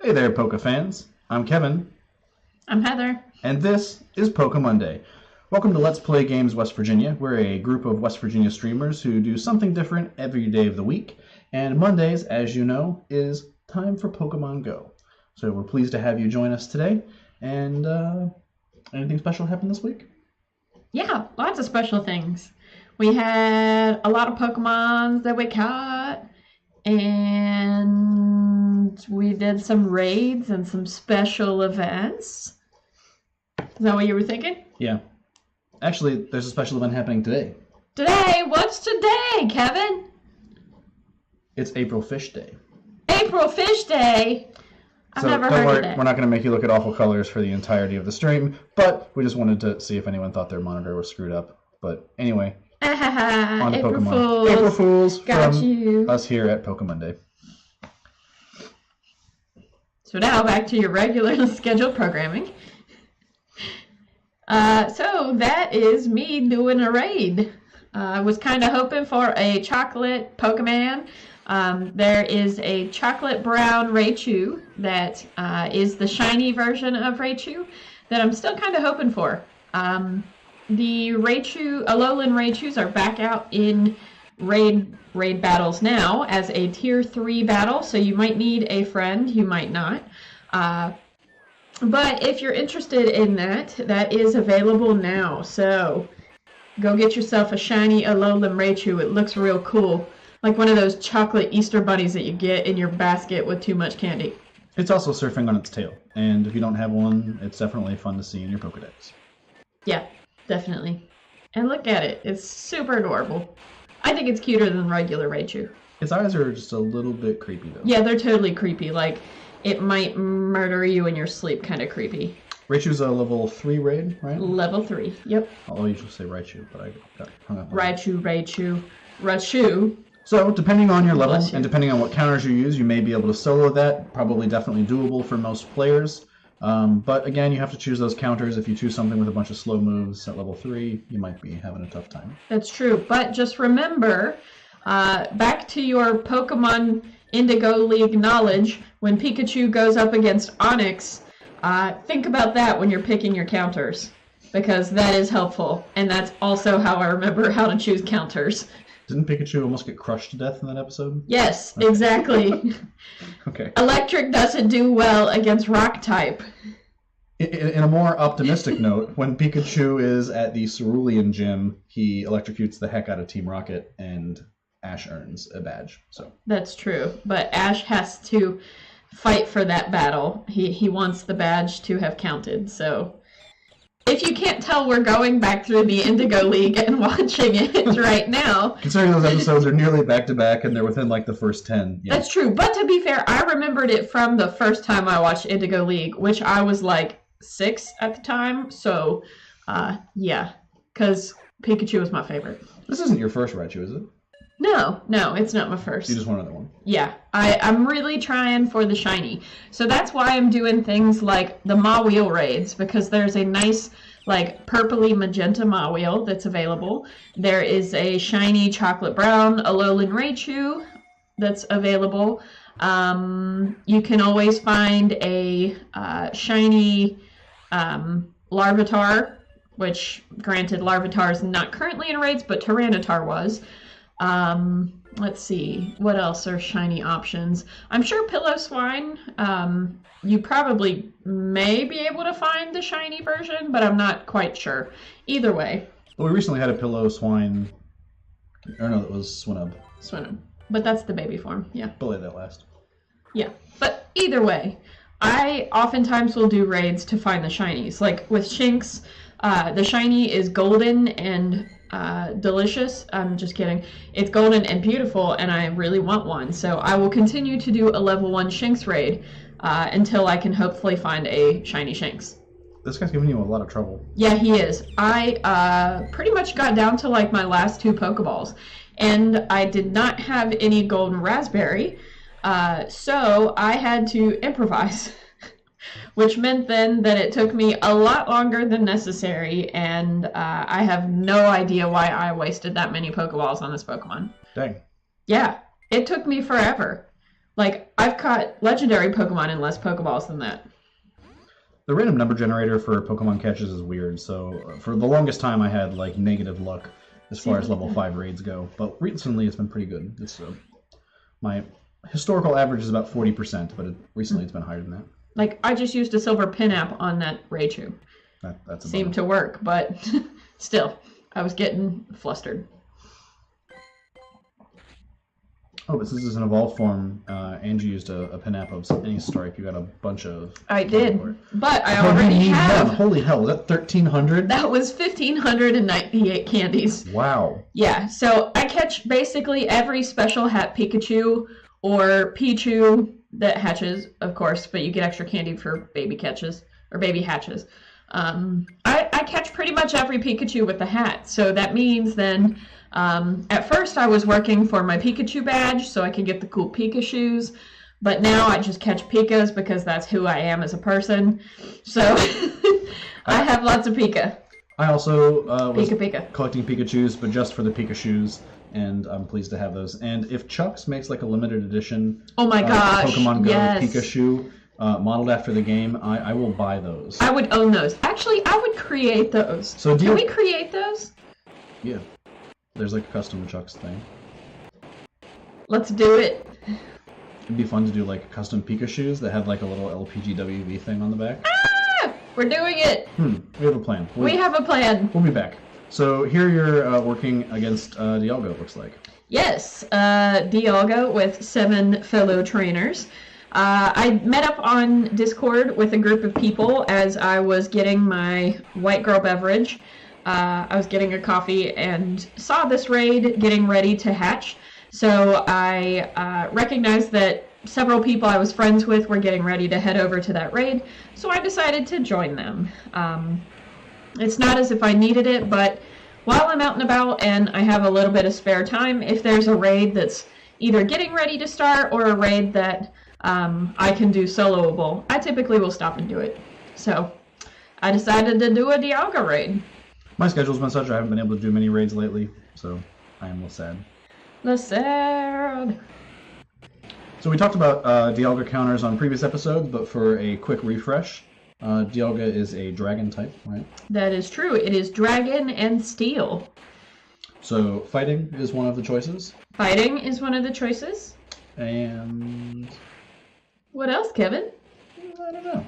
Hey there, Poke fans. I'm Kevin. I'm Heather. And this is PokeMonday. Welcome to Let's Play Games West Virginia. We're a group of West Virginia streamers who do something different every day of the week. And Mondays, as you know, is time for Pokemon Go. So we're pleased to have you join us today. And anything special happened this week? Yeah, lots of special things. We had a lot of Pokemons that we caught, and we did some raids and some special events. Is that what you were thinking? Yeah. Actually, there's a special event happening today. Today? What's today, Kevin? It's April Fish Day. April Fish Day? I've never heard of that. We're not going to make you look at awful colors for the entirety of the stream, but we just wanted to see if anyone thought their monitor was screwed up. But anyway, on to April Pokemon. Fools. April Fools Got from you. us here at PokeMonday. So now back to your regularly scheduled programming. So that is me doing a raid. I was kind of hoping for a chocolate Pokemon. There is a chocolate brown Raichu that is the shiny version of Raichu that I'm still kind of hoping for. The Alolan Raichus are back out in raid battles now as a tier 3 battle, so you might need a friend, you might not. But if you're interested in that, that is available now. So go get yourself a shiny Alolan Raichu. It looks real cool. Like one of those chocolate Easter bunnies that you get in your basket with too much candy. It's also surfing on its tail, and if you don't have one, it's definitely fun to see in your Pokedex. Yeah, definitely. And look at it. It's super adorable. I think it's cuter than regular Raichu. Its eyes are just a little bit creepy, though. Yeah, they're totally creepy. Like, it might murder you in your sleep kind of creepy. Raichu's a level 3 raid, right? Level 3, yep. I'll usually say Raichu, but I got hung up on Raichu. So, depending on your level, and depending on what counters you use, you may be able to solo that. Probably definitely doable for most players. But again, you have to choose those counters. If you choose something with a bunch of slow moves at level 3, you might be having a tough time. That's true, but just remember, back to your Pokemon Indigo League knowledge, when Pikachu goes up against Onix, think about that when you're picking your counters, because that is helpful, and that's also how I remember how to choose counters. Didn't Pikachu almost get crushed to death in that episode? Yes, exactly. Okay. Electric doesn't do well against rock type. In a more optimistic note, when Pikachu is at the Cerulean Gym, he electrocutes the heck out of Team Rocket, and Ash earns a badge. So that's true, but Ash has to fight for that battle. He wants the badge to have counted, so... If you can't tell, we're going back through the Indigo League and watching it right now. Considering those episodes are nearly back-to-back and they're within, like, the first 10. Yeah. That's true. But to be fair, I remembered it from the first time I watched Indigo League, which I was, like, 6 at the time. So, yeah. Because Pikachu was my favorite. This isn't your first Raichu, is it? No, it's not my first. You just want another one? Yeah, I'm really trying for the shiny. So that's why I'm doing things like the Mawile raids, because there's a nice, like, purpley magenta Mawile that's available. There is a shiny chocolate brown Alolan Raichu that's available. You can always find a shiny Larvitar, which, granted, Larvitar is not currently in raids, but Tyranitar was. Let's see, what else are shiny options? I'm sure Pillow-Swine, you probably may be able to find the shiny version, but I'm not quite sure. Either way. Well, we recently had a Pillow-Swine, or no, it was Swinub. Swinub. But that's the baby form, yeah. We'll let that last. Yeah, but either way, I oftentimes will do raids to find the shinies. Like with Shinx, the shiny is golden and delicious. I'm just kidding. It's golden and beautiful, and I really want one. So I will continue to do a level 1 Shinx raid until I can hopefully find a shiny Shinx. This guy's giving you a lot of trouble. Yeah, he is. I pretty much got down to like my last 2 Pokeballs, and I did not have any golden raspberry, so I had to improvise. Which meant then that it took me a lot longer than necessary, and I have no idea why I wasted that many Pokeballs on this Pokemon. Dang. Yeah, it took me forever. Like, I've caught legendary Pokemon in less Pokeballs than that. The random number generator for Pokemon catches is weird, so for the longest time I had like negative luck as far as level 5 raids go, but recently it's been pretty good. It's my historical average is about 40%, but recently it's been higher than that. Like, I just used a silver pin app on that Raichu. That's a Seemed to work, but still, I was getting flustered. Oh, but since it's an evolved form, Angie used a pin app of any stripe. You got a bunch of... I did, but I already have... Holy hell, was that 1,300? That was 1,598 candies. Wow. Yeah, so I catch basically every special hat Pikachu or Pichu that hatches, of course, but you get extra candy for baby catches, or baby hatches. I catch pretty much every Pikachu with the hat, so that means then... at first I was working for my Pikachu badge so I could get the cool Pika shoes, but now I just catch Pikas because that's who I am as a person. So I have lots of Pika. I also was Pika. collecting Pikachus, but just for the Pika shoes, and I'm pleased to have those. And if Chuck's makes like a limited edition oh my gosh, Pokemon Go yes. Pika shoe modeled after the game, I will buy those. I would own those. Actually, I would create those. So can we create those? Yeah. There's like a custom Chuck's thing. Let's do it. It'd be fun to do like custom Pika shoes that had like a little LPGWV thing on the back. Ah! We're doing it. We have a plan. We have a plan. We'll be back. So here you're working against Dialga, it looks like. Yes, Dialga with 7 fellow trainers. I met up on Discord with a group of people as I was getting my white girl beverage. I was getting a coffee and saw this raid getting ready to hatch. So I recognized that several people I was friends with were getting ready to head over to that raid. So I decided to join them. It's not as if I needed it, but while I'm out and about and I have a little bit of spare time, if there's a raid that's either getting ready to start or a raid that I can do soloable, I typically will stop and do it. So I decided to do a Dialga raid. My schedule's been such I haven't been able to do many raids lately, so I am a little sad. Sad. So we talked about Dialga counters on previous episodes, but for a quick refresh, Dialga is a dragon type, right? That is true. It is dragon and steel. So fighting is one of the choices. Fighting is one of the choices. And... what else, Kevin? I don't know.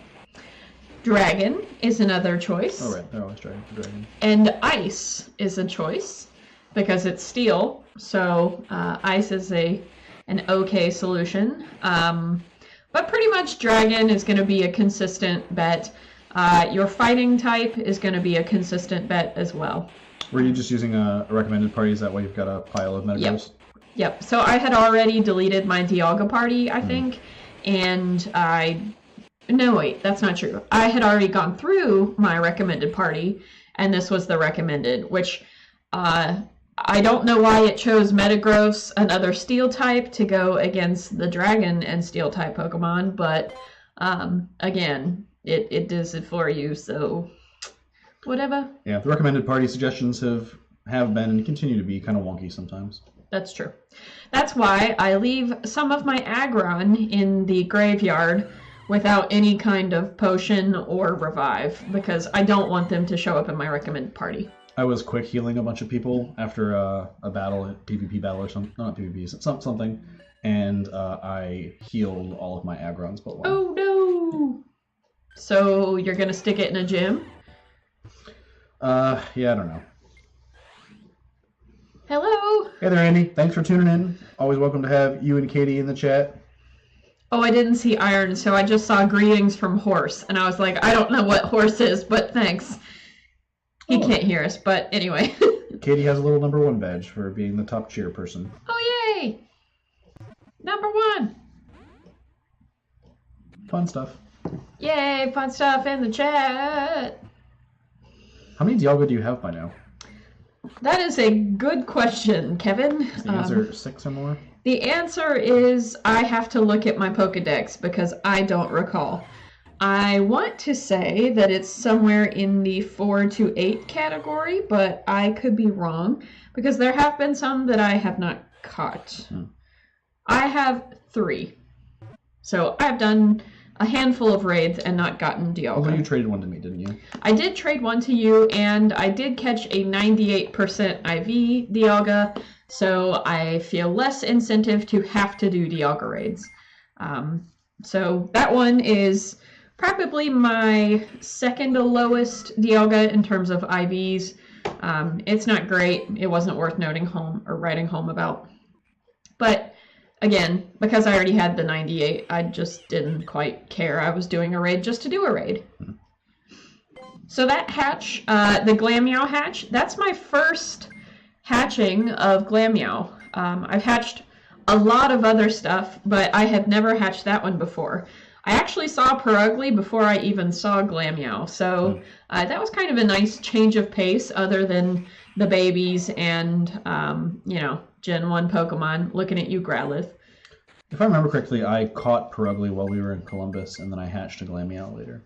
Dragon is another choice. Oh, right. They're always dragon. And ice is a choice because it's steel. So ice is an okay solution. But pretty much dragon is going to be a consistent bet. Your fighting type is going to be a consistent bet as well. Were you just using a recommended parties? That way you've got a pile of Metagross? Yep. So I had already deleted my Dialga party, I think. And no, wait, that's not true. I had already gone through my recommended party, and this was the recommended, which I don't know why it chose Metagross, another steel type, to go against the dragon and steel type Pokemon, but again, it does it for you, so whatever. Yeah, the recommended party suggestions have been and continue to be kind of wonky sometimes. That's true. That's why I leave some of my Aggron in the graveyard without any kind of potion or revive, because I don't want them to show up in my recommended party. I was quick healing a bunch of people after a battle, a PvP battle or something. Not PvP, something. And I healed all of my Aggrons but one. Oh no! So you're going to stick it in a gym? Yeah, I don't know. Hello! Hey there, Andy. Thanks for tuning in. Always welcome to have you and Katie in the chat. Oh, I didn't see Iron, so I just saw greetings from Horse, and I was like, I don't know what Horse is, but thanks. He can't hear us, but anyway. Katie has a little #1 badge for being the top cheerperson. Oh, yay! #1! Fun stuff. Yay, fun stuff in the chat! How many Dialga do you have by now? That is a good question, Kevin. Is the answer 6 or more? The answer is I have to look at my Pokedex because I don't recall. I want to say that it's somewhere in the 4 to 8 category, but I could be wrong because there have been some that I have not caught. I have 3. So I've done a handful of raids and not gotten Dialga. Although you traded one to me, didn't you? I did trade one to you, and I did catch a 98% IV Dialga, so I feel less incentive to have to do Dialga raids. So that one is probably my second to lowest Dialga in terms of IVs. It's not great. It wasn't worth noting home or writing home about. But again, because I already had the 98, I just didn't quite care. I was doing a raid just to do a raid. So that hatch, the Glameow hatch, that's my first hatching of Glameow. I've hatched a lot of other stuff, but I had never hatched that one before. I actually saw Perugly before I even saw Glameow, so that was kind of a nice change of pace other than the babies and, Gen 1 Pokemon. Looking at you, Growlithe. If I remember correctly, I caught Perugly while we were in Columbus, and then I hatched a Glameow later.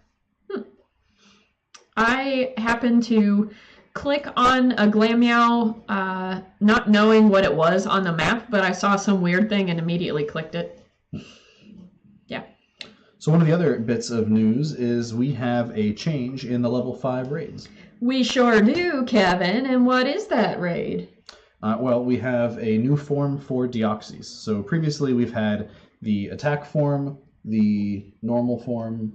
I happened to click on a Glameow, not knowing what it was on the map, but I saw some weird thing and immediately clicked it. Yeah. So one of the other bits of news is we have a change in the level 5 raids. We sure do, Kevin. And what is that raid? Well, we have a new form for Deoxys. So previously we've had the attack form, the normal form,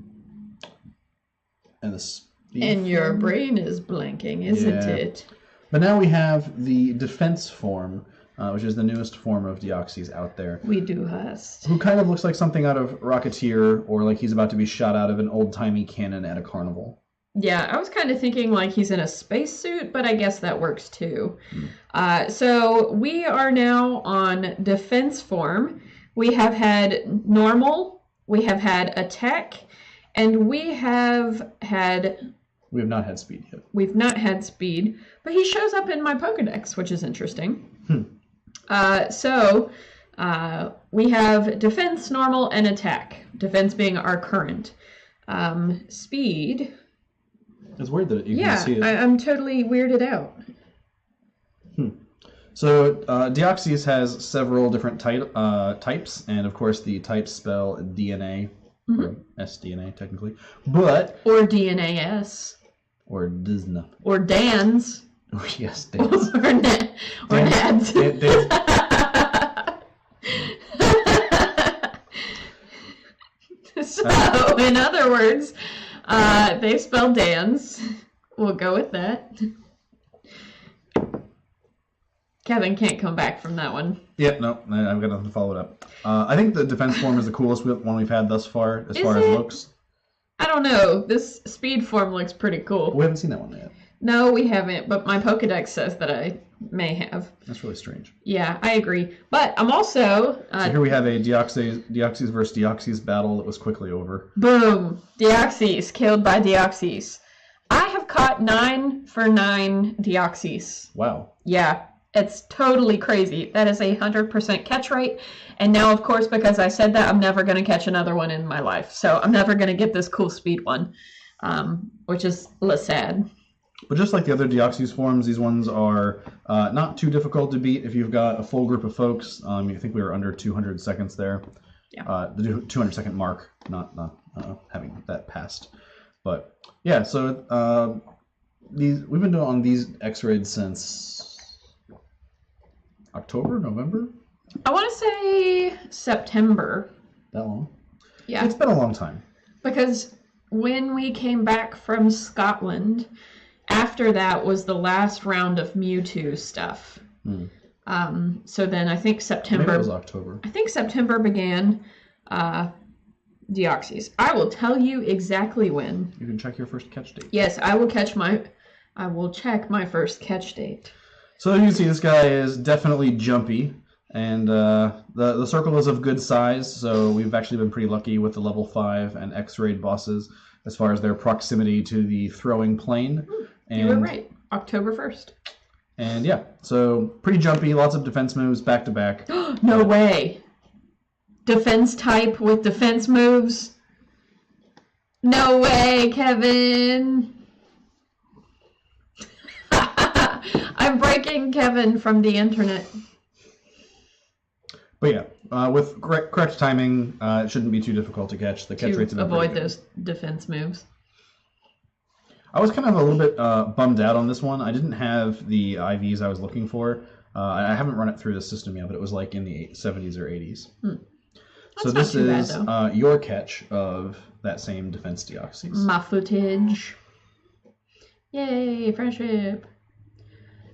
and the speed And your form. brain is blanking, isn't it? But now we have the defense form, which is the newest form of Deoxys out there. We do hast. Who kind of looks like something out of Rocketeer, or like he's about to be shot out of an old-timey cannon at a carnival. Yeah, I was kind of thinking like he's in a spacesuit, but I guess that works too. So we are now on defense form. We have had normal, we have had attack, and we have had... We have not had speed yet. We've not had speed, but he shows up in my Pokedex, which is interesting. So we have defense, normal, and attack. Defense being our current. Speed... It's weird that you can see it. Yeah, I'm totally weirded out. So Deoxys has several different types, and of course the types spell DNA, or SDNA technically, but... Or DNAS. Or Disney. Or DANS. Oh, yes, Dans. or NADS. So, in other words, they spell DANS. We'll go with that. Kevin can't come back from that one. Yeah, no, I've got nothing to follow it up. I think the defense form is the coolest one we've had thus far, as far as looks. I don't know. This speed form looks pretty cool. We haven't seen that one yet. No, we haven't, but my Pokedex says that I may have. That's really strange. Yeah, I agree. But I'm also... so here we have a Deoxys versus Deoxys battle that was quickly over. Boom! Deoxys, killed by Deoxys. I have caught 9 for 9 Deoxys. Wow. Yeah, it's totally crazy. That is 100% catch rate. And now, of course, because I said that, I'm never going to catch another one in my life. So I'm never going to get this cool speed one, which is a little sad. But just like the other Deoxys forms, these ones are not too difficult to beat if you've got a full group of folks. I think we were under 200 seconds there. Yeah. The 200 second mark, not having that passed. But yeah, so we've been doing on these X-raids since October, November? I want to say September. That long? Yeah. It's been a long time. Because when we came back from Scotland, after that was the last round of Mewtwo stuff. So then I think September... Maybe it was October. I think September began Deoxys. I will tell you exactly when. You can check your first catch date. Yes, I will check my first catch date. So you can see this guy is definitely jumpy. And the circle is of good size, so we've actually been pretty lucky with the level 5 and X-raid bosses as far as their proximity to the throwing plane. You were right. October 1st. And yeah, so pretty jumpy, lots of defense moves back to back. No way. Defense type with defense moves? No way, Kevin. I'm breaking Kevin from the internet. But yeah, with correct timing, it shouldn't be too difficult to catch. The catch rates have To been pretty avoid good. those defense moves. I was kind of a little bit bummed out on this one. I didn't have the IVs I was looking for. I haven't run it through the system yet, but it was like in the 70s or 80s. So this is your catch of that same defense Deoxys. My footage. Yay, friendship.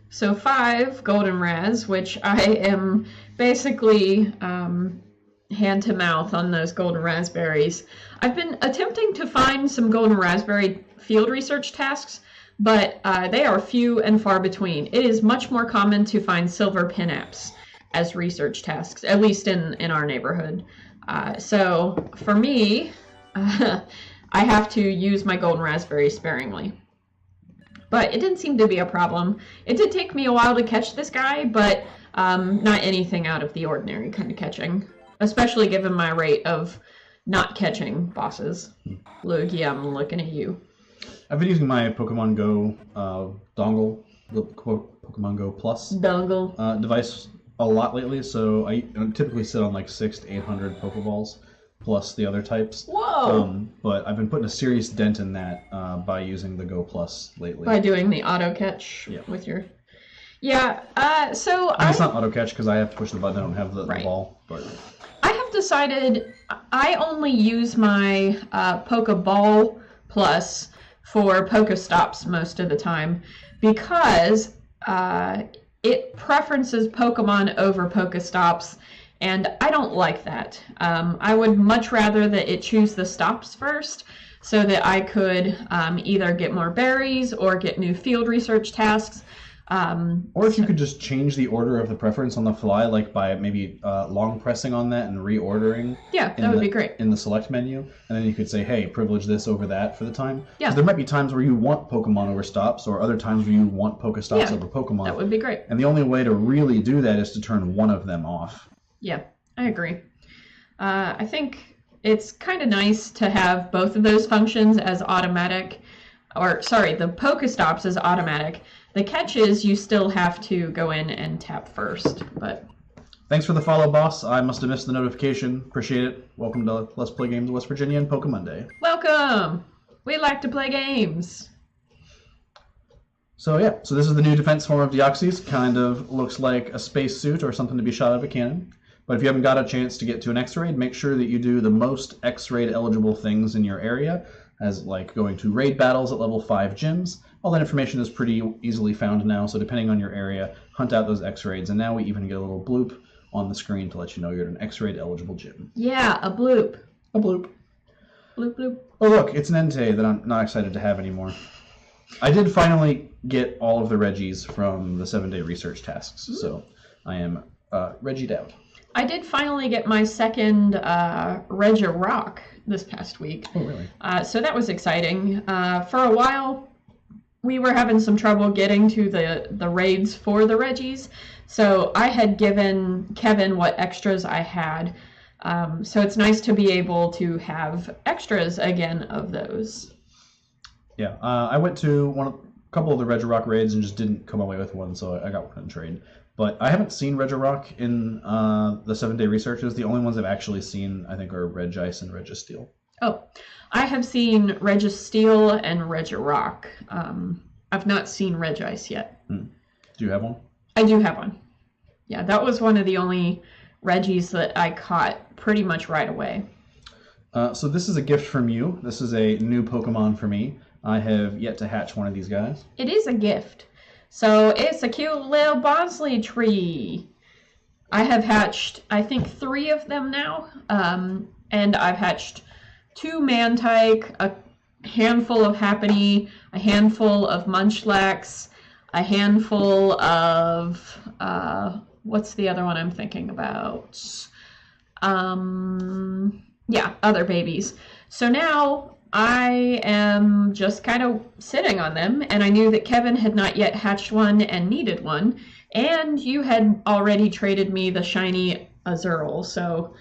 So 5 golden raz, which I am basically hand to mouth on those golden raspberries. I've been attempting to find some golden raspberry field research tasks, but they are few and far between. It is much more common to find silver pin-apps as research tasks, at least in our neighborhood. So for me, I have to use my golden raspberry sparingly. But it didn't seem to be a problem. It did take me a while to catch this guy, but not anything out of the ordinary kind of catching, especially given my rate of not catching bosses. Luigi, I'm looking at you. I've been using my Pokemon Go dongle, the Pokemon Go Plus device a lot lately, so I typically sit on like 600 to 800 Pokeballs plus the other types. Whoa! But I've been putting a serious dent in that by using the Go Plus lately. By doing the auto catch with your... Yeah, so it's not auto catch because I have to push the button. I don't have the ball. But I have decided I only use my Pokeball Plus for Pokestops most of the time because it preferences Pokemon over Pokestops, and I don't like that. I would much rather that it choose the stops first so that I could either get more berries or get new field research tasks. Or if you could just change the order of the preference on the fly, like by maybe long pressing on that and reordering. Yeah, that would be great. In the select menu, and then you could say, hey, privilege this over that for the time. Yeah. There might be times where you want Pokemon over stops, or other times where you want Pokestops over Pokemon. That would be great. And the only way to really do that is to turn one of them off. Yeah, I agree. I think it's kind of nice to have both of those functions as automatic, the Pokestops as automatic. The catch is you still have to go in and tap first, but... Thanks for the follow, boss. I must have missed the notification. Appreciate it. Welcome to Let's Play Games West Virginia and PokeMonday. Welcome! We like to play games. So this is the new defense form of Deoxys. Kind of looks like a spacesuit or something to be shot out of a cannon. But if you haven't got a chance to get to an X-Raid, make sure that you do the most X-Raid eligible things in your area, as like going to raid battles at level 5 gyms. All that information is pretty easily found now, so depending on your area, hunt out those X-Raids. And now we even get a little bloop on the screen to let you know you're at an X-Raid eligible gym. Yeah, a bloop. A bloop. Bloop, bloop. Oh look, it's an Entei that I'm not excited to have anymore. I did finally get all of the Reggies from the 7-day research tasks, so I am Reggied out. I did finally get my second Regirock this past week. Oh, really? So that was exciting. For a while, we were having some trouble getting to the raids for the Reggies, so I had given Kevin what extras I had. So it's nice to be able to have extras again of those. Yeah, I went to a couple of the Regirock raids and just didn't come away with one, so I got one in trade. But I haven't seen Regirock in the 7-day researches. The only ones I've actually seen, I think, are Regice and Registeel. Oh, I have seen Registeel and Regirock. I've not seen Regice yet. Do you have one? I do have one. Yeah, that was one of the only Reggies that I caught pretty much right away. So this is a gift from you. This is a new Pokemon for me. I have yet to hatch one of these guys. It is a gift. So it's a cute little Bosley tree. I have hatched, I think, 3 of them now. And I've hatched 2 Mantike, a handful of Happiny, a handful of Munchlax, a handful of, what's the other one I'm thinking about? Other babies. So now I am just kind of sitting on them, and I knew that Kevin had not yet hatched one and needed one, and you had already traded me the shiny Azurill, so...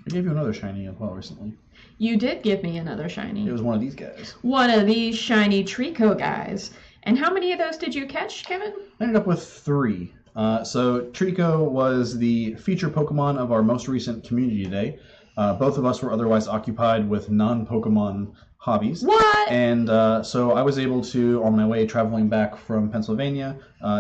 I gave you another shiny as well recently. You did give me another shiny. It was one of these guys. One of these shiny Trico guys. And how many of those did you catch, Kevin? I ended up with 3. So Trico was the feature Pokemon of our most recent Community Day. Both of us were otherwise occupied with non-Pokemon hobbies. What? And so I was able to, on my way traveling back from Pennsylvania,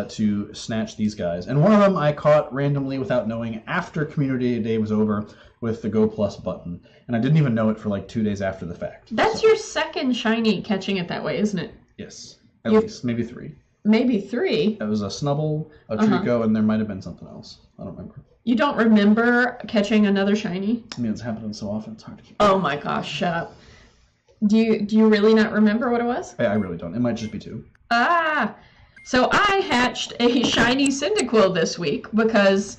to snatch these guys. And one of them I caught randomly without knowing after Community Day was over with the Go Plus button. And I didn't even know it for like 2 days after the fact. That's your second shiny catching it that way, isn't it? Yes. At least. Maybe 3. Maybe 3? It was a Snubble, a Trico, and there might have been something else. I don't remember. You don't remember catching another shiny? I mean, it's happening so often, it's hard to keep. Oh my gosh, shut up. Do you really not remember what it was? I really don't. It might just be 2. So I hatched a shiny Cyndaquil this week because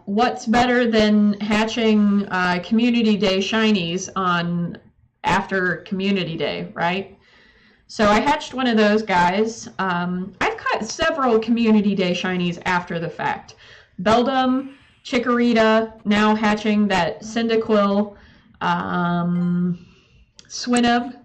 what's better than hatching Community Day shinies on after Community Day, right? So I hatched one of those guys. I've caught several Community Day shinies after the fact. Beldum, Chikorita, now hatching that Cyndaquil, Swinub.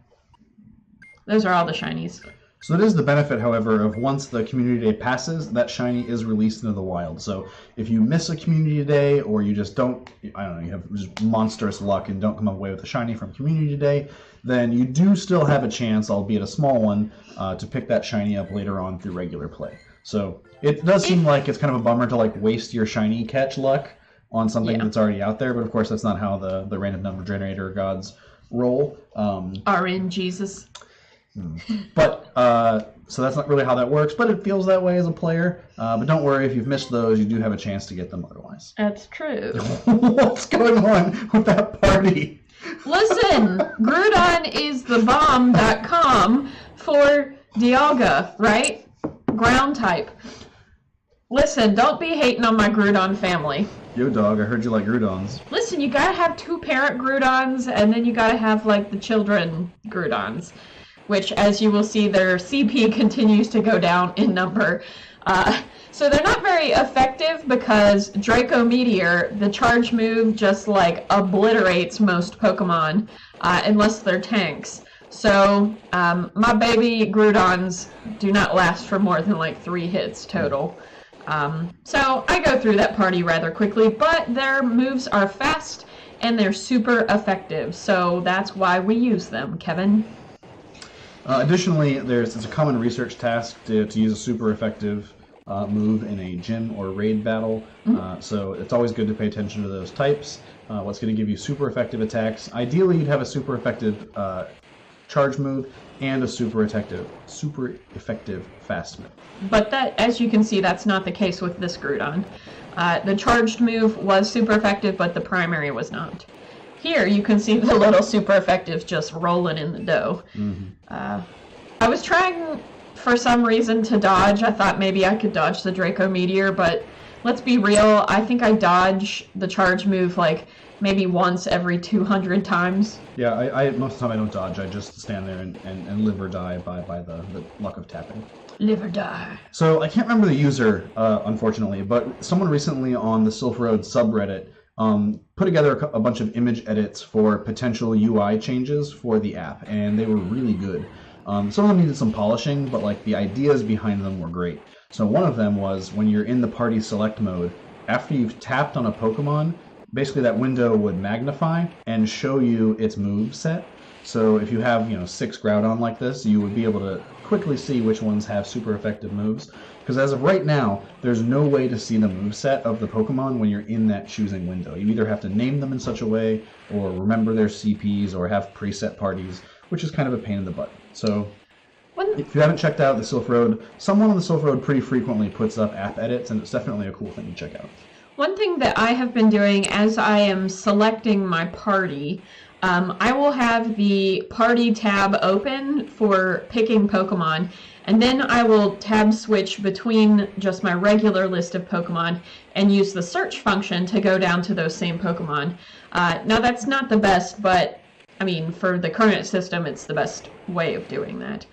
Those are all the shinies. So that is the benefit, however, of once the Community Day passes, that shiny is released into the wild. So if you miss a Community Day, or you just don't, I don't know, you have just monstrous luck and don't come away with a shiny from Community Day, then you do still have a chance, albeit a small one, to pick that shiny up later on through regular play. So it does seem like it's kind of a bummer to like waste your shiny catch luck on something that's already out there, but of course that's not how the random number generator gods roll. RNGesus. But so that's not really how that works, but it feels that way as a player. But don't worry, if you've missed those, you do have a chance to get them otherwise. That's true. What's going on with that party? Listen, Groudon is the bomb.com for Dialga, right? Ground type. Listen, don't be hating on my Groudon family. Yo, dog, I heard you like Groudons. Listen, you gotta have 2 parent Groudons, and then you gotta have, like, the children Groudons, which, as you will see, their CP continues to go down in number. So they're not very effective because Draco Meteor, the charge move, just, like, obliterates most Pokemon, unless they're tanks. So, my baby Groudons do not last for more than, like, 3 hits total. So I go through that party rather quickly, but their moves are fast and they're super effective, so that's why we use them, Kevin. Additionally, it's a common research task to use a super effective move in a gym or raid battle, so it's always good to pay attention to those types. What's going to give you super effective attacks. Ideally, you'd have a super effective charge move and a super effective fast move. But that, as you can see, that's not the case with this Groudon. The charged move was super effective, but the primary was not. Here, you can see the little super effectives just rolling in the dough. I was trying, for some reason, to dodge. I thought maybe I could dodge the Draco Meteor, but let's be real, I think I dodge the charge move like maybe once every 200 times. Yeah, I most of the time I don't dodge. I just stand there and live or die by the luck of tapping. Live or die. So I can't remember the user, unfortunately, but someone recently on the Sylph Road subreddit put together a bunch of image edits for potential UI changes for the app, and they were really good. Some of them needed some polishing, but like the ideas behind them were great. So one of them was when you're in the party select mode, after you've tapped on a Pokemon, basically that window would magnify and show you its move set. So if you have, 6 Groudon like this, you would be able to quickly see which ones have super effective moves. Because as of right now, there's no way to see the moveset of the Pokemon when you're in that choosing window. You either have to name them in such a way, or remember their CPs, or have preset parties, which is kind of a pain in the butt. So if you haven't checked out the Sylph Road, someone on the Sylph Road pretty frequently puts up app edits, and it's definitely a cool thing to check out. One thing that I have been doing as I am selecting my party, I will have the party tab open for picking Pokemon, and then I will tab switch between just my regular list of Pokemon and use the search function to go down to those same Pokemon. Now that's not the best, but I mean, for the current system, it's the best way of doing that.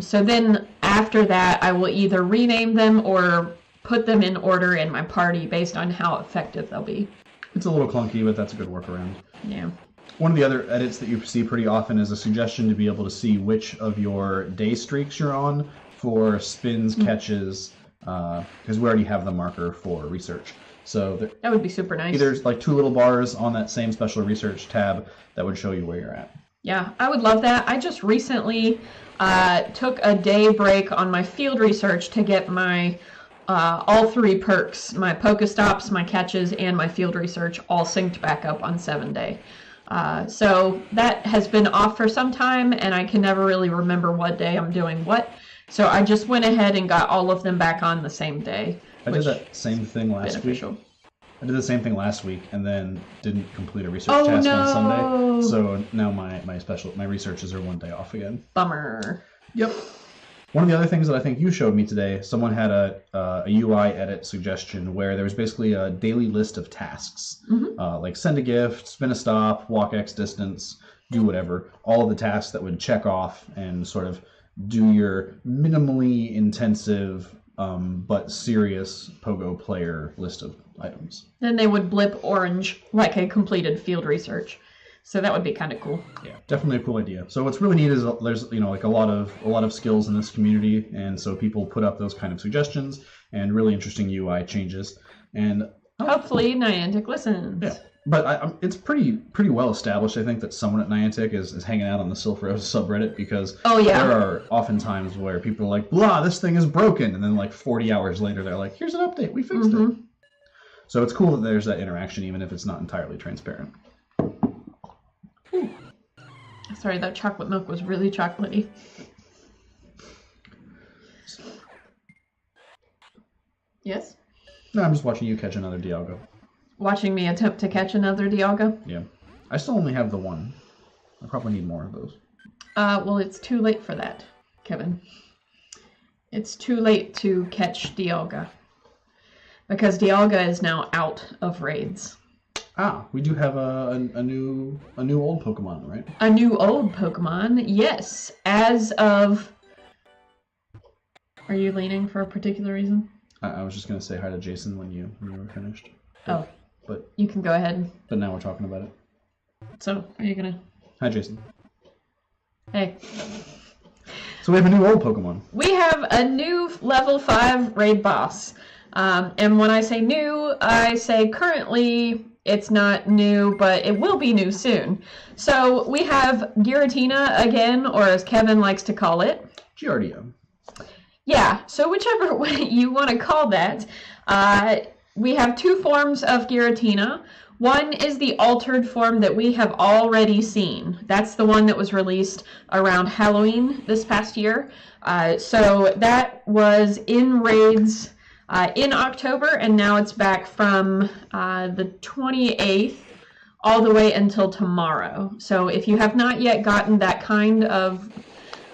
So then after that, I will either rename them or put them in order in my party based on how effective they'll be. It's a little clunky, but that's a good workaround. Yeah. One of the other edits that you see pretty often is a suggestion to be able to see which of your day streaks you're on for spins, catches, because we already have the marker for research. So that would be super nice. there's like 2 little bars on that same special research tab that would show you where you're at. Yeah, I would love that. I just recently took a day break on my field research to get my all 3 perks, my Pokestops, my catches, and my field research all synced back up on 7-day. So that has been off for some time, and I can never really remember what day I'm doing what. So I just went ahead and got all of them back on the same day. I did that same thing last week. I did the same thing last week and then didn't complete a research task on Sunday. So now my researches are 1 day off again. Bummer. Yep. One of the other things that I think you showed me today, someone had a UI edit suggestion where there was basically a daily list of tasks, like send a gift, spin a stop, walk X distance, do whatever. All of the tasks that would check off and sort of do your minimally intensive but serious Pogo player list of items. Then they would blip orange like a completed field research. So that would be kind of cool. Yeah, definitely a cool idea. So what's really neat is there's like a lot of skills in this community, and so people put up those kind of suggestions and really interesting UI changes, and hopefully Niantic listens. Yeah, but it's pretty well established. I think that someone at Niantic is hanging out on the Silph subreddit because there are often times where people are like, blah, this thing is broken, and then like 40 hours later they're like, here's an update, we fixed it. So it's cool that there's that interaction, even if it's not entirely transparent. Sorry, that chocolate milk was really chocolatey. Yes? No, I'm just watching you catch another Dialga. Watching me attempt to catch another Dialga? Yeah. I still only have the 1. I probably need more of those. Well, it's too late for that, Kevin. It's too late to catch Dialga. Because Dialga is now out of raids. Ah, we do have a new old Pokemon, right? A new old Pokemon, yes. As of... Are you leaning for a particular reason? I was just going to say hi to Jason when you were finished. But you can go ahead. But now we're talking about it. So, are you going to... Hi, Jason. Hey. So we have a new old Pokemon. We have a new level 5 raid boss. And when I say new, I say currently... It's not new, but it will be new soon. So we have Giratina again, or as Kevin likes to call it, Giardia. Yeah, so whichever way you want to call that. We have 2 forms of Giratina. One is the altered form that we have already seen. That's the one that was released around Halloween this past year. So that was in raids in October, and now it's back from the 28th all the way until tomorrow. So if you have not yet gotten that kind of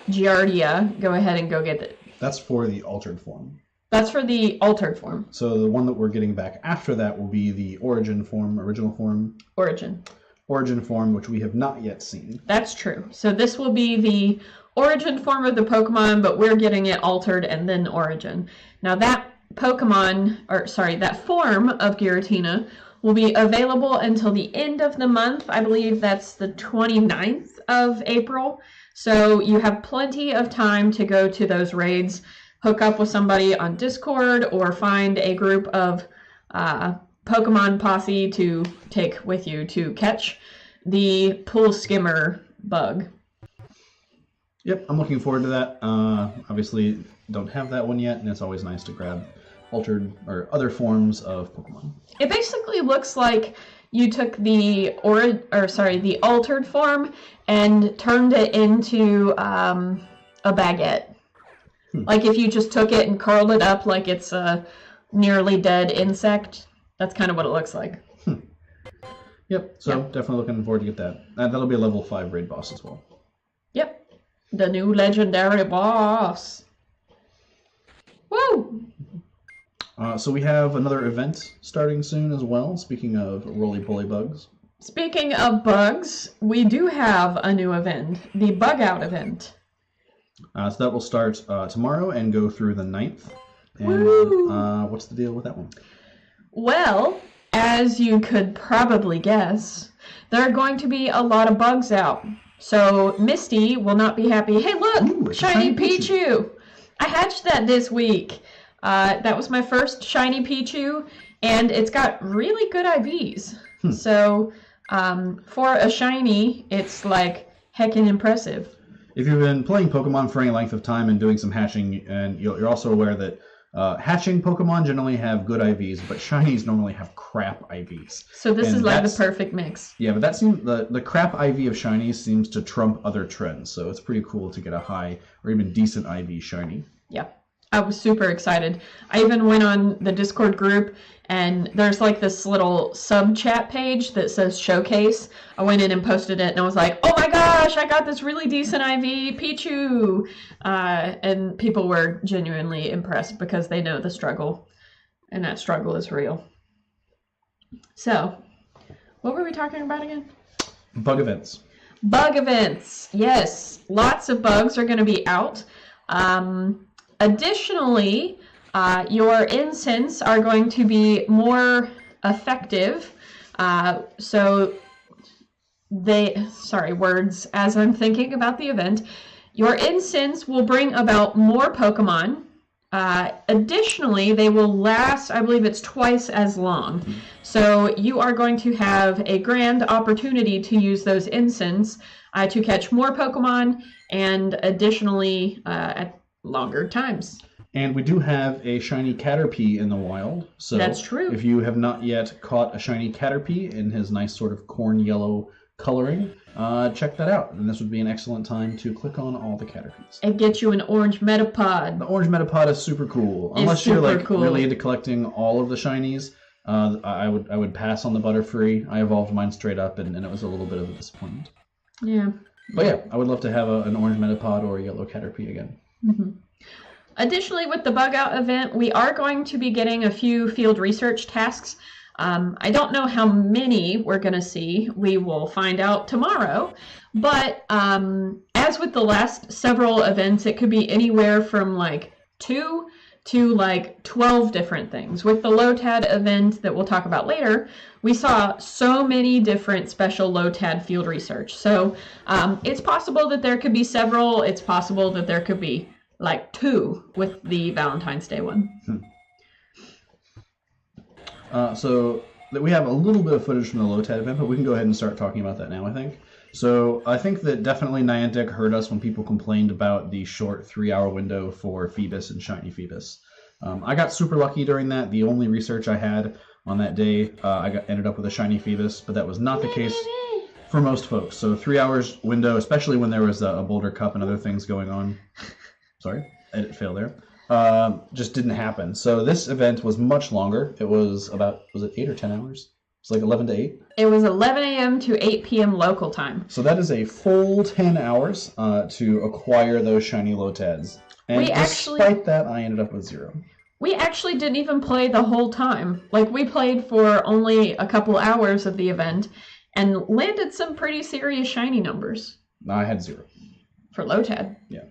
Giardia, go ahead and go get it. That's for the altered form. That's for the altered form. So the one that we're getting back after that will be the origin form, original form. Origin form, which we have not yet seen. That's true. So this will be the origin form of the Pokemon, but we're getting it altered and then origin. Now that that form of Giratina will be available until the end of the month. I believe that's the 29th of April. So you have plenty of time to go to those raids, hook up with somebody on Discord, or find a group of Pokemon posse to take with you to catch the pool skimmer bug. Yep, I'm looking forward to that. Obviously, don't have that one yet, and it's always nice to grab altered or other forms of Pokemon. It basically looks like you took the altered form and turned it into a baguette. Like if you just took it and curled it up like it's a nearly dead insect. That's kind of what it looks like. Yep, so definitely looking forward to get that. That'll be a level 5 raid boss as well. Yep, the new legendary boss. Woo! So we have another event starting soon as well, speaking of roly-poly bugs. Speaking of bugs, we do have a new event, the Bug Out event. So that will start tomorrow and go through the 9th. And what's the deal with that one? Well, as you could probably guess, there are going to be a lot of bugs out. So Misty will not be happy. Hey, look! Ooh, shiny Pichu! I hatched that this week. That was my first shiny Pichu, and it's got really good IVs. So for a shiny, it's like heckin' impressive. If you've been playing Pokemon for any length of time and doing some hatching, and you're also aware that hatching Pokemon generally have good IVs, but shinies normally have crap IVs. So this is like the perfect mix. Yeah, but that seems the crap IV of shinies seems to trump other trends. So it's pretty cool to get a high or even decent IV shiny. Yeah, I was super excited. I even went on the Discord group, and there's like this little sub chat page that says showcase. I went in and posted it, and I was like, oh my gosh, I got this really decent IV Pichu. And people were genuinely impressed because they know the struggle, and that struggle is real. So, what were we talking about again? Bug events. Bug events. Yes, lots of bugs are going to be out. Additionally, your incense are going to be more effective. Words as I'm thinking about the event. Your incense will bring about more Pokemon. Additionally, they will last, I believe it's twice as long. So you are going to have a grand opportunity to use those incense to catch more Pokemon, and additionally at longer times. And we do have a shiny Caterpie in the wild. So that's true. If you have not yet caught a shiny Caterpie in his nice sort of corn yellow coloring, check that out. And this would be an excellent time to click on all the Caterpies. And get you an orange Metapod. The orange Metapod is super cool. Unless you're like really into collecting all of the shinies, I would pass on the Butterfree. I evolved mine straight up, and it was a little bit of a disappointment. Yeah. But yeah, I would love to have an orange Metapod or a yellow Caterpie again. Mm-hmm. Additionally, with the Bug Out event, we are going to be getting a few field research tasks. I don't know how many we're going to see. We will find out tomorrow. But as with the last several events, it could be anywhere from like 2 to like 12 different things. With the Lotad event that we'll talk about later, we saw so many different special Lotad field research. So it's possible that there could be several. It's possible that there could be like 2 with the Valentine's Day one. So we have a little bit of footage from the Lotad event, but we can go ahead and start talking about that now, I think. So I think that definitely Niantic heard us when people complained about the short 3-hour window for Phoebus and Shiny Phoebus. I got super lucky during that. The only research I had on that day, ended up with a Shiny Phoebus, but that was not the case for most folks. So 3 hours window, especially when there was a Boulder Cup and other things going on. Sorry, edit fail there. Just didn't happen. So this event was much longer. It was about, was it 8 or 10 hours? It's like 11 to 8? It was 11 a.m. to 8 p.m. local time. So that is a full 10 hours to acquire those shiny Lotads. And despite that, I ended up with 0. We actually didn't even play the whole time. Like, we played for only a couple hours of the event and landed some pretty serious shiny numbers. I had 0. For Lotad. Yeah.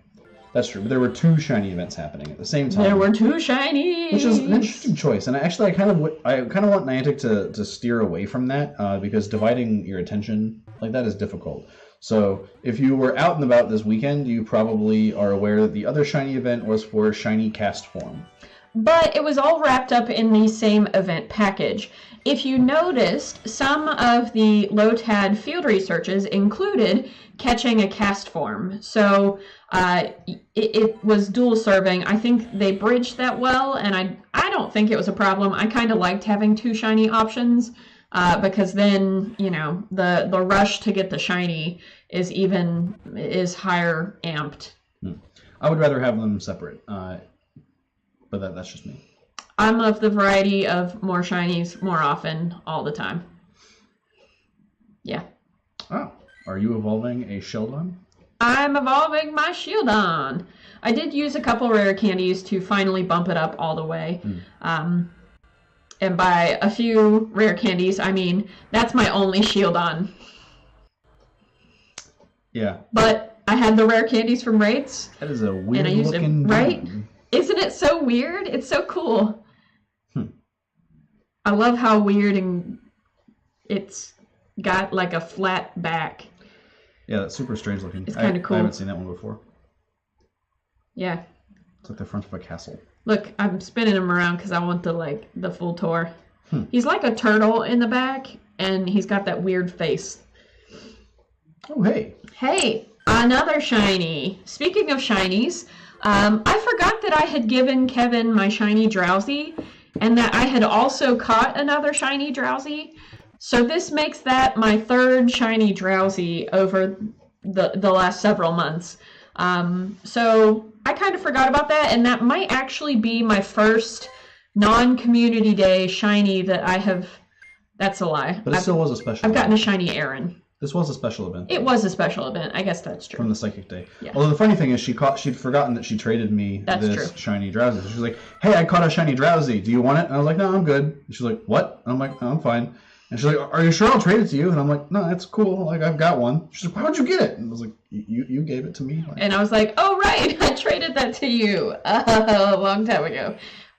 That's true, but there were 2 shiny events happening at the same time. There were 2 shinies, which is an interesting choice, and I kind of want Niantic to steer away from that because dividing your attention like that is difficult. So if you were out and about this weekend, you probably are aware that the other shiny event was for shiny cast form. But it was all wrapped up in the same event package. If you noticed, some of the Lotad field researches included catching a cast form. So it was dual serving. I think they bridged that well, and I don't think it was a problem. I kind of liked having 2 shiny options because then, you know, the rush to get the shiny is higher amped. I would rather have them separate, but that's just me. I'm of the variety of more shinies more often all the time. Yeah. Oh, are you evolving a Sheldon? I'm evolving my Shieldon. I did use a couple rare candies to finally bump it up all the way. And by a few rare candies, I mean that's my only Shieldon. Yeah. But I had the rare candies from raids. That is a weird and I used looking it, right? gun. Isn't it so weird? It's so cool. I love how weird and it's got like a flat back. Yeah, that's super strange looking. It's kind of cool. I haven't seen that one before. Yeah. It's like the front of a castle. Look, I'm spinning him around because I want the full tour. Hmm. He's like a turtle in the back, and he's got that weird face. Oh, hey. Hey, another shiny. Speaking of shinies, I forgot that I had given Kevin my shiny Drowsy, and that I had also caught another shiny Drowsy. So this makes that my third shiny Drowsy over the last several months. So I kind of forgot about that, and that might actually be my first non-community day shiny that I have. That's a lie. But it still was a special I've event. gotten a shiny Aaron. This was a special event. It was a special event. I guess that's true. From the Psychic Day. Yeah. Although the funny thing is she'd forgotten that she traded me this shiny Drowsy. So she's like, hey, I caught a shiny Drowsy. Do you want it? And I was like, no, I'm good. And she's like, what? And I'm like, no, I'm fine. And she's like, are you sure I'll trade it to you? And I'm like, no, it's cool. Like, I've got one. She's like, how'd you get it? And I was like, you gave it to me. Like, and I was like, oh, right. I traded that to you a long time ago.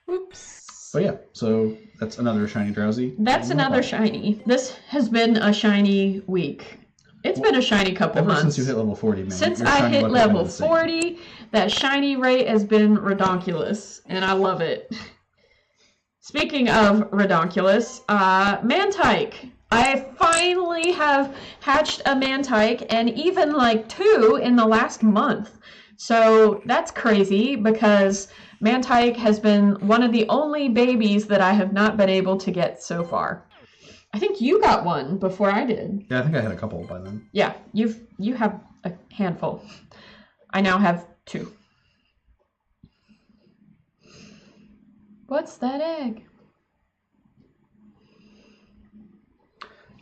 Oops. But yeah, so that's another shiny Drowsy. That's another shiny. This has been a shiny week. It's been a shiny couple months. Since you hit level 40, man. Since I hit level 40, that shiny rate has been redonkulous, and I love it. Speaking of redonkulous, Mantike. I finally have hatched a Mantike, and even like 2 in the last month. So that's crazy because Mantike has been one of the only babies that I have not been able to get so far. I think you got one before I did. Yeah, I think I had a couple by then. Yeah, you have a handful. I now have 2. What's that egg?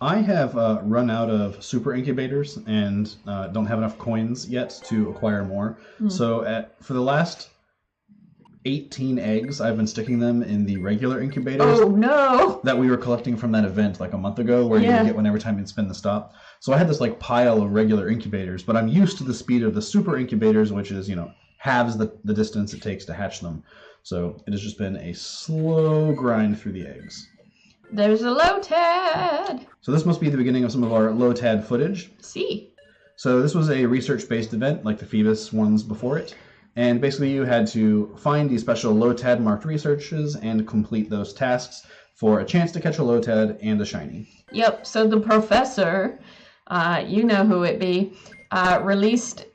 I have run out of super incubators and don't have enough coins yet to acquire more. So for the last 18 eggs, I've been sticking them in the regular incubators. Oh no! That we were collecting from that event like a month ago, where you would get one every time you'd spin the stop. So I had this like pile of regular incubators, but I'm used to the speed of the super incubators, which is, halves the distance it takes to hatch them. So it has just been a slow grind through the eggs. There's a Lotad! So this must be the beginning of some of our Lotad footage. See. So this was a research-based event, like the Phoebus ones before it. And basically you had to find these special Lotad marked researches and complete those tasks for a chance to catch a Lotad and a shiny. Yep, so the professor, you know who it be, released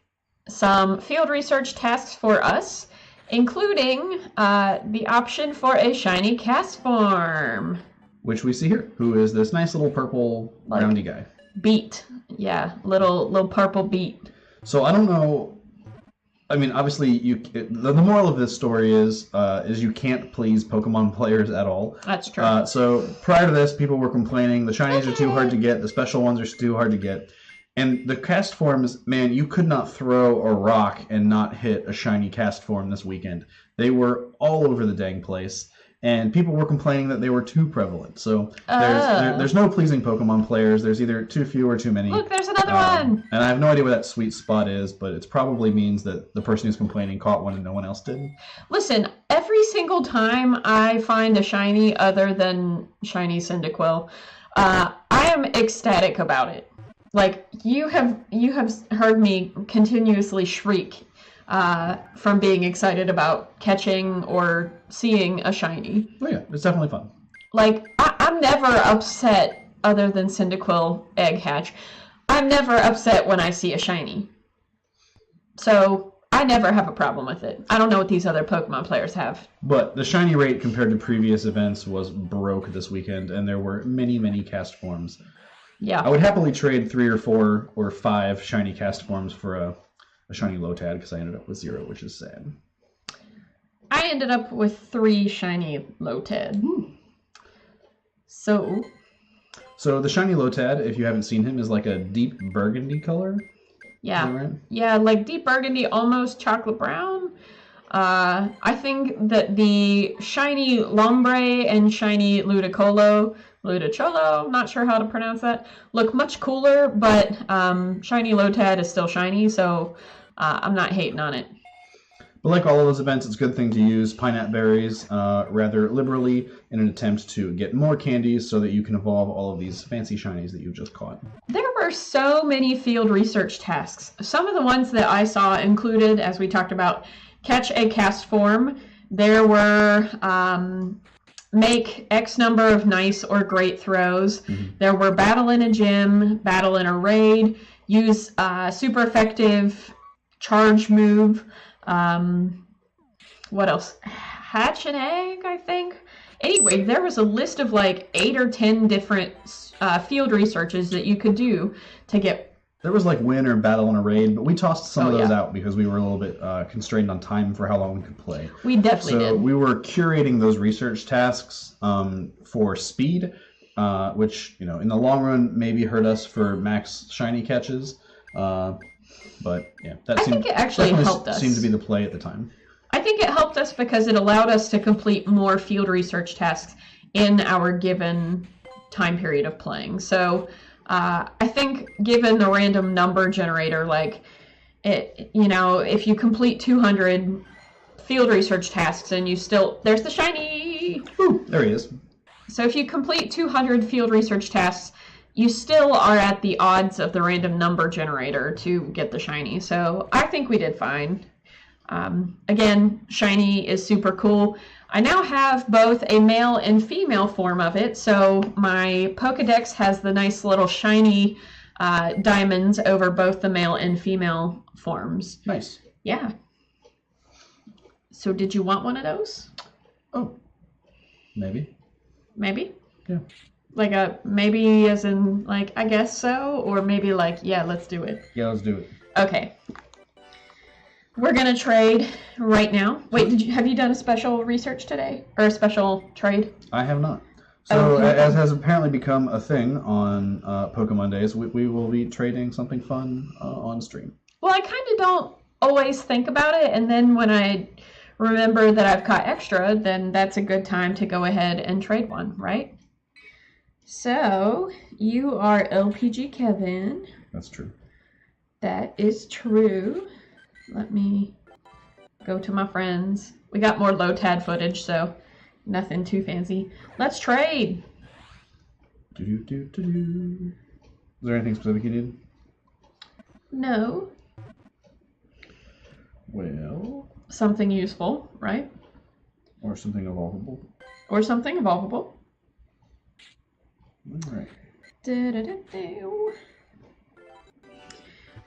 some field research tasks for us, including the option for a shiny cast form. Which we see here, who is this nice little purple roundy guy. Beet. Yeah, little purple beet. So I don't know. I mean, obviously, the moral of this story is you can't please Pokemon players at all. That's true. So prior to this, people were complaining the shinies are too hard to get, the special ones are too hard to get. And the cast forms, man, you could not throw a rock and not hit a shiny cast form this weekend. They were all over the dang place. And people were complaining that they were too prevalent. So there's no pleasing Pokemon players. There's either too few or too many. Look, there's another one! And I have no idea where that sweet spot is, but it probably means that the person who's complaining caught one and no one else did. Listen, every single time I find a shiny other than shiny Cyndaquil, I am ecstatic about it. Like, you have heard me continuously shriek from being excited about catching or seeing a shiny. Oh yeah, it's definitely fun. Like, I'm never upset, other than Cyndaquil egg hatch. I'm never upset when I see a shiny. So, I never have a problem with it. I don't know what these other Pokemon players have. But the shiny rate compared to previous events was broke this weekend, and there were many, many cast forms. Yeah. I would happily trade 3 or 4 or 5 shiny cast forms for a shiny Lotad, because I ended up with 0, which is sad. I ended up with 3 shiny Lotad. So the shiny Lotad, if you haven't seen him, is like a deep burgundy color. Yeah. Is that right? Yeah, like deep burgundy, almost chocolate brown. I think that the shiny Lombre and shiny Ludicolo, not sure how to pronounce that, look much cooler, but shiny Lotad is still shiny, so I'm not hating on it. But like all of those events, it's a good thing to use pineapple berries rather liberally in an attempt to get more candies so that you can evolve all of these fancy shinies that you've just caught. There were so many field research tasks. Some of the ones that I saw included, as we talked about, catch a cast form, There were make X number of nice or great throws. There were battle in a gym, battle in a raid, use super effective charge move. What else? Hatch an egg, I think. Anyway, there was a list of like 8 or 10 different field researches that you could do to get. There was like win or battle in a raid, but we tossed some of those out because we were a little bit constrained on time for how long we could play. We definitely did. So we were curating those research tasks for speed, which, you know, in the long run maybe hurt us for max shiny catches. But yeah, that I think it actually helped us. Seemed to be the play at the time. I think it helped us because it allowed us to complete more field research tasks in our given time period of playing. So I think given the random number generator, like it, you know, if you complete 200 field research tasks and you still, there's the shiny. Ooh, there he is. So if you complete 200 field research tasks, you still are at the odds of the random number generator to get the shiny. So I think we did fine. Again, shiny is super cool. I now have both a male and female form of it. So my Pokedex has the nice little shiny diamonds over both the male and female forms. Nice. Yeah. So did you want one of those? Oh, maybe. Maybe? Yeah. Like a maybe as in like, I guess so? Or maybe like, yeah, let's do it. Yeah, let's do it. Okay. We're gonna trade right now. Wait, have you done a special research today? Or a special trade? I have not. So, as has apparently become a thing on PokeMondays, we will be trading something fun on stream. Well, I kind of don't always think about it, and then when I remember that I've caught extra, then that's a good time to go ahead and trade one, right? So, you are LPG Kevin. That's true. That is true. Let me go to my friends. We got more Lotad footage, so nothing too fancy. Let's trade. Is there anything specific you need? No. Well. Something useful, right? Or something evolvable. Or something evolvable. Alright.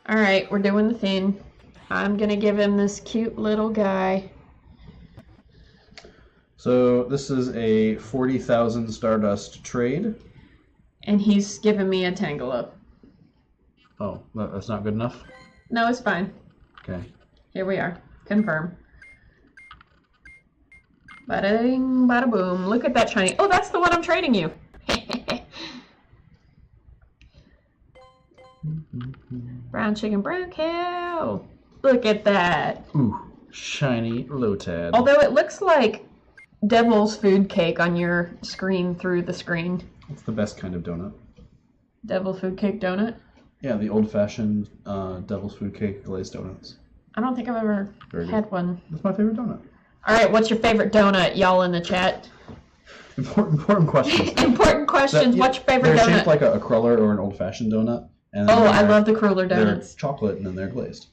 Alright, we're doing the thing. I'm gonna give him this cute little guy. So this is a 40,000 Stardust trade. And he's giving me a Tangela. Oh, that's not good enough? No, it's fine. Okay. Here we are. Confirm. Bada ding, bada boom. Look at that shiny. Oh, that's the one I'm trading you. Brown chicken, brown cow. Look at that. Ooh, shiny Lotad. Although it looks like devil's food cake on your screen through the screen. It's the best kind of donut. Devil's food cake donut? Yeah, the old-fashioned devil's food cake glazed donuts. I don't think I've ever had one. That's my favorite donut. All right, what's your favorite donut, y'all in the chat? Important questions. Important questions. What's your favorite donut? They're shaped like a cruller or an old-fashioned donut. And I love the cruller donuts. They're chocolate and then they're glazed.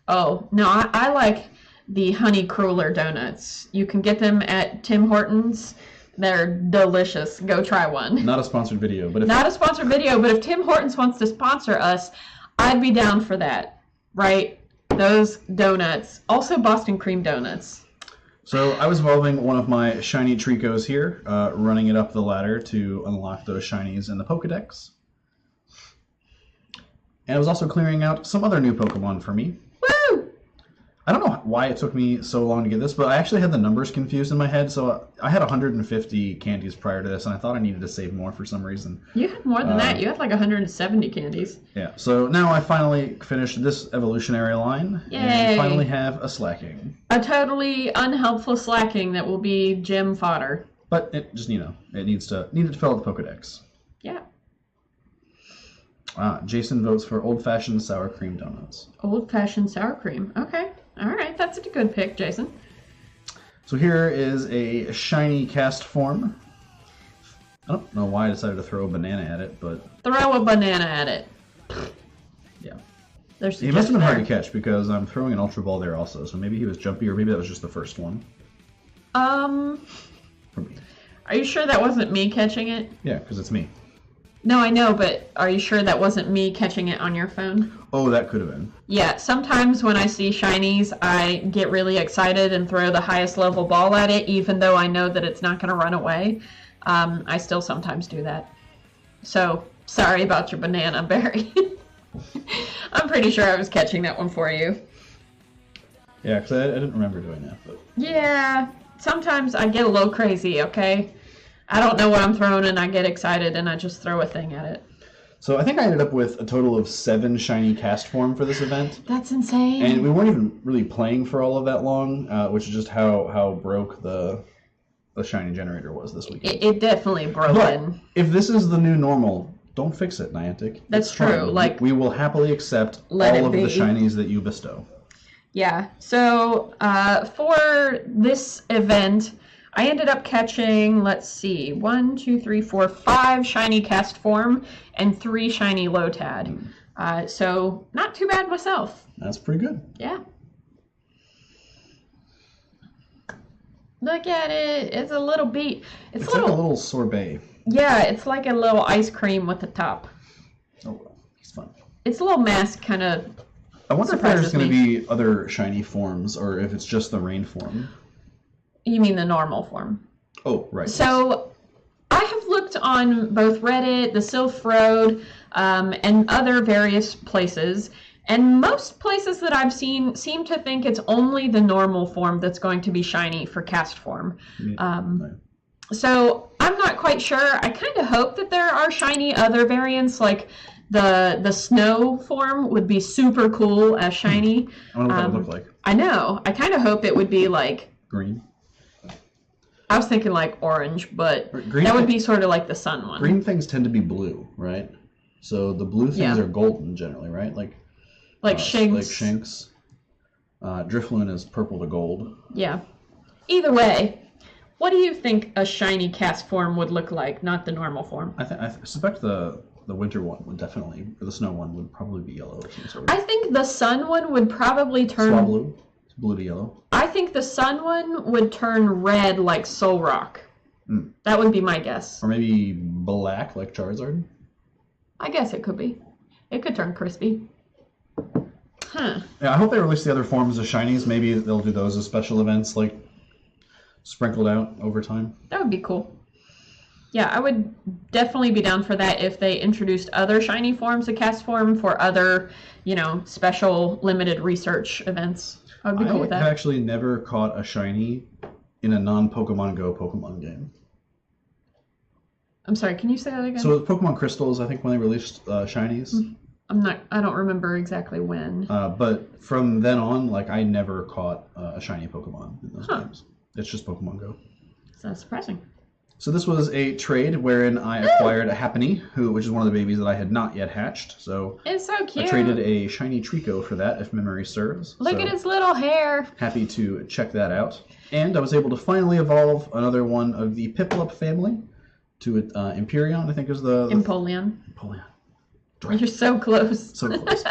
Oh, no, I like the honey cruller donuts. You can get them at Tim Hortons. They're delicious. Go try one. Not a sponsored video, but not a sponsored video, but if Tim Hortons wants to sponsor us, I'd be down for that. Right? Those donuts. Also Boston cream donuts. So I was evolving one of my shiny Tricos here, running it up the ladder to unlock those shinies in the Pokedex. And I was also clearing out some other new Pokemon for me. Woo! I don't know why it took me so long to get this, but I actually had the numbers confused in my head. So I had 150 candies prior to this, and I thought I needed to save more for some reason. You had more than that. You had like 170 candies. Yeah, so now I finally finished this evolutionary line. Yay. And finally have a Slacking. A totally unhelpful Slacking that will be gym fodder. But it just, it needed to fill out the Pokedex. Yeah. Jason votes for old-fashioned sour cream donuts. Old-fashioned sour cream. Okay. All right. That's a good pick, Jason. So here is a shiny cast form. I don't know why I decided to throw a banana at it, but... Throw a banana at it. Yeah. He must have been hard to catch because I'm throwing an Ultra Ball there also, so maybe he was jumpy or maybe that was just the first one. For me. Are you sure that wasn't me catching it? Yeah, because it's me. No, I know, but are you sure that wasn't me catching it on your phone? Oh, that could have been. Yeah, sometimes when I see shinies, I get really excited and throw the highest level ball at it, even though I know that it's not going to run away. I still sometimes do that. So, sorry about your banana, Barry. I'm pretty sure I was catching that one for you. Yeah, because I didn't remember doing that. But... Yeah, sometimes I get a little crazy, okay? I don't know what I'm throwing and I get excited and I just throw a thing at it. So I think I ended up with a total of 7 shiny cast form for this event. That's insane. And we weren't even really playing for all of that long, which is just how broke the shiny generator was this weekend. It definitely broke in. If this is the new normal, don't fix it, Niantic. That's it's true. Fine. Like, we will happily accept all of the shinies that you bestow. Yeah. So for this event, I ended up catching, let's see, 1, 2, 3, 4, 5 shiny cast form and 3 shiny Lotad. So not too bad myself. That's pretty good. Yeah. Look at it. It's a little beat. It's like a little sorbet. Yeah, it's like a little ice cream with the top. Oh, well, it's fun. It's a little mask kind of. I wonder if there's going to be other shiny forms or if it's just the rain form. You mean the normal form? Oh, right. So I have looked on both Reddit, the Sylph Road, and other various places, and most places that I've seen seem to think it's only the normal form that's going to be shiny for cast form. Right. So I'm not quite sure. I kind of hope that there are shiny other variants, like the snow form would be super cool as shiny. I wonder what that would look like. I know. I kind of hope it would be like... Green? I was thinking like orange, but green that would be sort of like the sun one. Green things tend to be blue, right? So the blue things are golden generally, right? Like Shinx. Like Shinx. Drifloon is purple to gold. Yeah. Either way, what do you think a shiny cast form would look like, not the normal form? I suspect the winter one would definitely, or the snow one would probably be yellow or some sort of. I think the sun one would probably turn... Swablu. It's blue to yellow. I think the sun one would turn red like Solrock. That would be my guess. Or maybe black like Charizard. I guess it could be. It could turn crispy. Huh. Yeah, I hope they release the other forms of shinies. Maybe they'll do those as special events, like sprinkled out over time. That would be cool. Yeah, I would definitely be down for that if they introduced other shiny forms of cast form for other, special limited research events. I would be cool with that. I actually never caught a shiny in a non-Pokemon Go Pokemon game. I'm sorry, can you say that again? So with Pokemon Crystals, I think when they released shinies. I don't remember exactly when. But from then on, I never caught a shiny Pokemon in those games. It's just Pokemon Go. That's surprising. So this was a trade wherein I acquired a Happiny, which is one of the babies that I had not yet hatched. So it's so cute. I traded a shiny Trico for that, if memory serves. Look at his little hair. Happy to check that out. And I was able to finally evolve another one of the Piplup family to Empyreon, I think is the... Empoleon. You're so close. So close.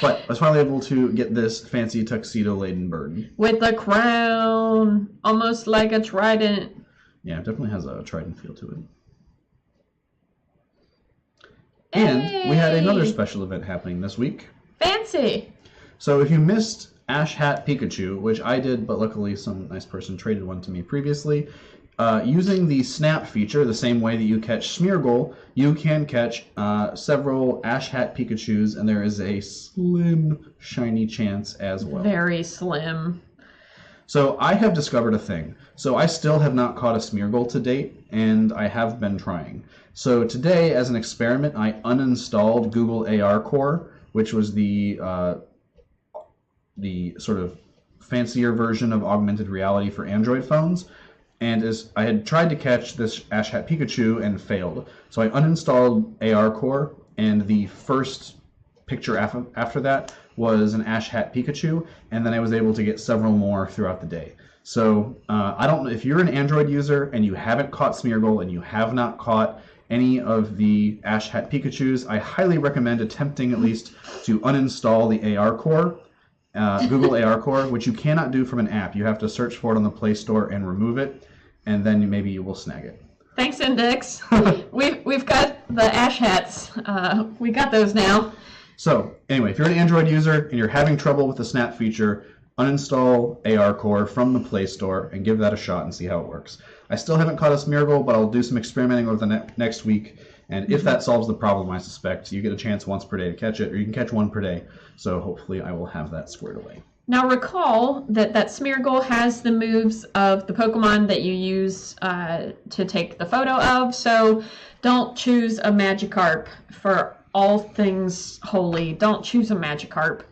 But I was finally able to get this fancy tuxedo-laden bird. With a crown, almost like a trident. Yeah, it definitely has a trident feel to it. And we had another special event happening this week. Fancy! So if you missed Ash Hat Pikachu, which I did, but luckily some nice person traded one to me previously, using the Snap feature, the same way that you catch Smeargle, you can catch several Ash Hat Pikachus, and there is a slim, shiny chance as well. Very slim. So I have discovered a thing. So I still have not caught a Smeargle to date, and I have been trying. So today, as an experiment, I uninstalled Google AR Core, which was the sort of fancier version of augmented reality for Android phones. And as I had tried to catch this Ash Hat Pikachu and failed. So I uninstalled AR Core, and the first picture after that was an Ash Hat Pikachu, and then I was able to get several more throughout the day. So I don't know if you're an Android user and you haven't caught Smeargle and you have not caught any of the Ash Hat Pikachus, I highly recommend attempting at least to uninstall the AR Core Google AR Core, which you cannot do from an app. You have to search for it on the Play Store and remove it, and then maybe you will snag it. Thanks, Index. we've got the ash hats. We got those now. So anyway, if you're an Android user and you're having trouble with the Snap feature, uninstall AR Core from the Play Store and give that a shot and see how it works. I still haven't caught a Smeargle, but I'll do some experimenting over the next week. And if that solves the problem, I suspect, you get a chance once per day to catch it, or you can catch one per day. So hopefully I will have that squared away. Now recall that Smeargle has the moves of the Pokemon that you use to take the photo of. So don't choose a Magikarp for all things holy. Don't choose a Magikarp.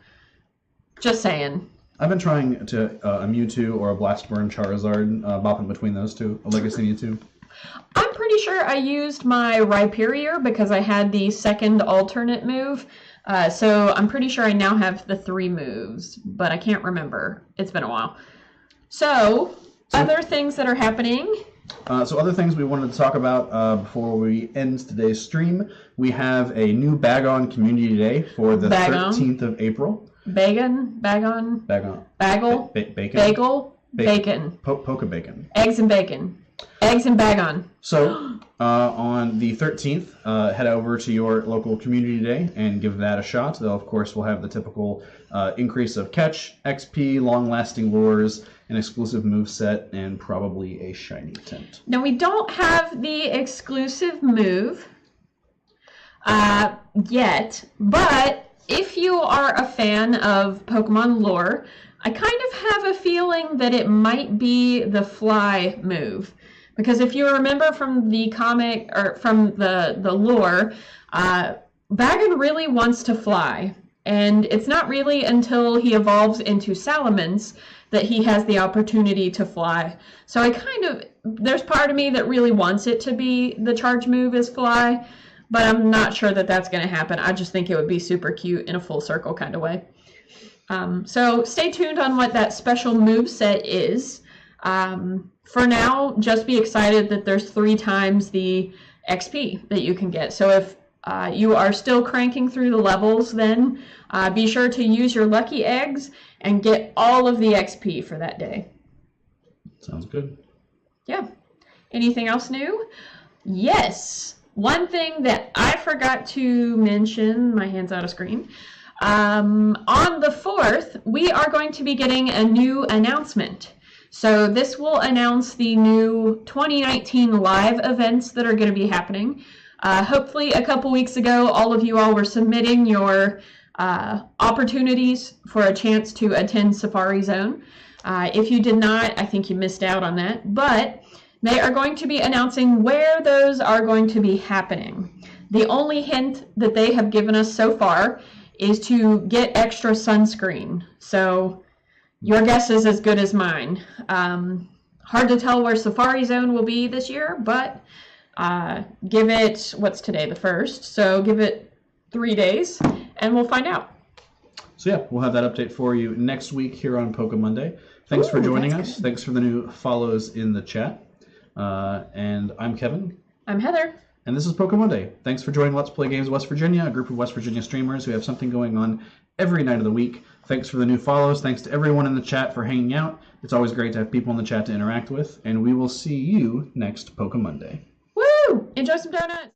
Just saying. I've been trying to a Mewtwo or a Blastburn Charizard, bopping between those two, a Legacy Mewtwo. I'm pretty sure I used my Rhyperior because I had the second alternate move. So I'm pretty sure I now have the 3 moves, but I can't remember. It's been a while. So other things that are happening. So other things we wanted to talk about before we end today's stream. We have a new Bagon Community Day for the 13th of April. Bagon. Bagel. Bacon. Poke bacon. Eggs and bacon. Eggs and Bagon. So on the 13th, head over to your local Community Day and give that a shot. They'll, of course, will have the typical increase of catch, XP, long-lasting lures, an exclusive moveset, and probably a shiny tint. Now, we don't have the exclusive move yet, but if you are a fan of Pokemon lore, I kind of have a feeling that it might be the fly move. Because if you remember from the comic, or from the lore, Bagon really wants to fly. And it's not really until he evolves into Salamence that he has the opportunity to fly. So there's part of me that really wants it to be the charge move is fly, but I'm not sure that that's going to happen. I just think it would be super cute in a full circle kind of way. So stay tuned on what that special move set is. For now, just be excited that there's 3 times the XP that you can get. So if you are still cranking through the levels, then be sure to use your lucky eggs and get all of the XP for that day. Sounds good. Yeah. Anything else new? Yes. One thing that I forgot to mention, my hand's out of screen. On the 4th, we are going to be getting a new announcement. So this will announce the new 2019 live events that are going to be happening. Hopefully a couple weeks ago, all of you all were submitting your opportunities for a chance to attend Safari Zone. If you did not, I think you missed out on that. But they are going to be announcing where those are going to be happening. The only hint that they have given us so far is to get extra sunscreen. So your guess is as good as mine. Hard to tell where Safari Zone will be this year, but give it, what's today, the 1st? So give it 3 days, and we'll find out. So yeah, we'll have that update for you next week here on PokeMonday. Thanks for joining us. Good. Thanks for the new follows in the chat. And I'm Kevin. I'm Heather. And this is PokeMonday. Thanks for joining Let's Play Games West Virginia, a group of West Virginia streamers who have something going on every night of the week. Thanks for the new follows. Thanks to everyone in the chat for hanging out. It's always great to have people in the chat to interact with. And we will see you next PokeMonday. Woo! Enjoy some donuts!